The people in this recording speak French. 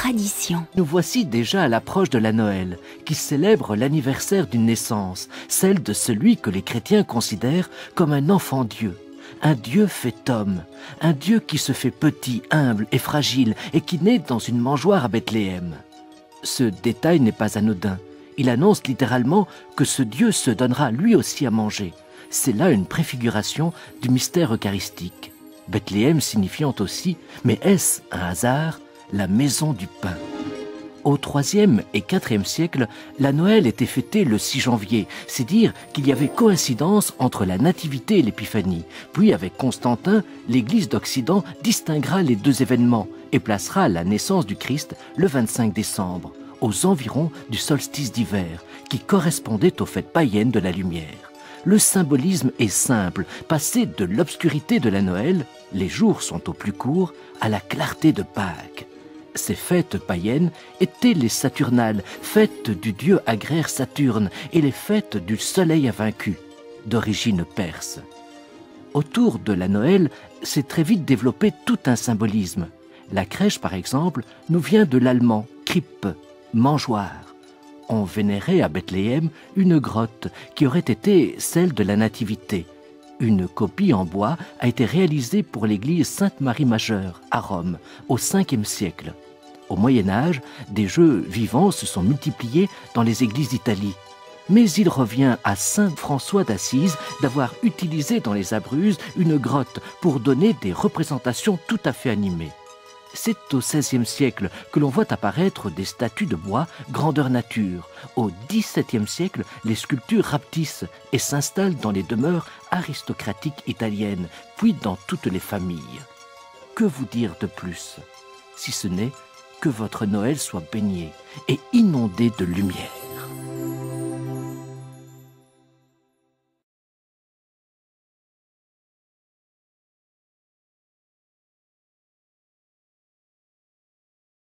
tradition. Nous voici déjà à l'approche de la Noël, qui célèbre l'anniversaire d'une naissance, celle de celui que les chrétiens considèrent comme un enfant Dieu. Un Dieu fait homme, un Dieu qui se fait petit, humble et fragile et qui naît dans une mangeoire à Bethléem. Ce détail n'est pas anodin. Il annonce littéralement que ce Dieu se donnera lui aussi à manger. C'est là une préfiguration du mystère eucharistique. Bethléem signifiant aussi, mais est-ce un hasard, la maison du pain. Au IIIe et IVe siècle, la Noël était fêtée le 6 janvier, c'est dire qu'il y avait coïncidence entre la Nativité et l'Épiphanie. Puis avec Constantin, l'Église d'Occident distinguera les deux événements et placera la naissance du Christ le 25 décembre, aux environs du solstice d'hiver, qui correspondait aux fêtes païennes de la lumière. Le symbolisme est simple, passer de l'obscurité de la Noël, les jours sont au plus court, à la clarté de Pâques. Ces fêtes païennes étaient les Saturnales, fêtes du dieu agraire Saturne, et les fêtes du soleil invaincu, d'origine perse. Autour de la Noël s'est très vite développé tout un symbolisme. La crèche, par exemple, nous vient de l'allemand « Krippe », mangeoire. On vénérait à Bethléem une grotte qui aurait été celle de la Nativité. Une copie en bois a été réalisée pour l'église Sainte-Marie-Majeure à Rome au Ve siècle. Au Moyen-Âge, des jeux vivants se sont multipliés dans les églises d'Italie. Mais il revient à saint François d'Assise d'avoir utilisé dans les Abruzzes une grotte pour donner des représentations tout à fait animées. C'est au XVIe siècle que l'on voit apparaître des statues de bois grandeur nature. Au XVIIe siècle, les sculptures rapetissent et s'installent dans les demeures aristocratiques italiennes, puis dans toutes les familles. Que vous dire de plus, si ce n'est que votre Noël soit baigné et inondé de lumière?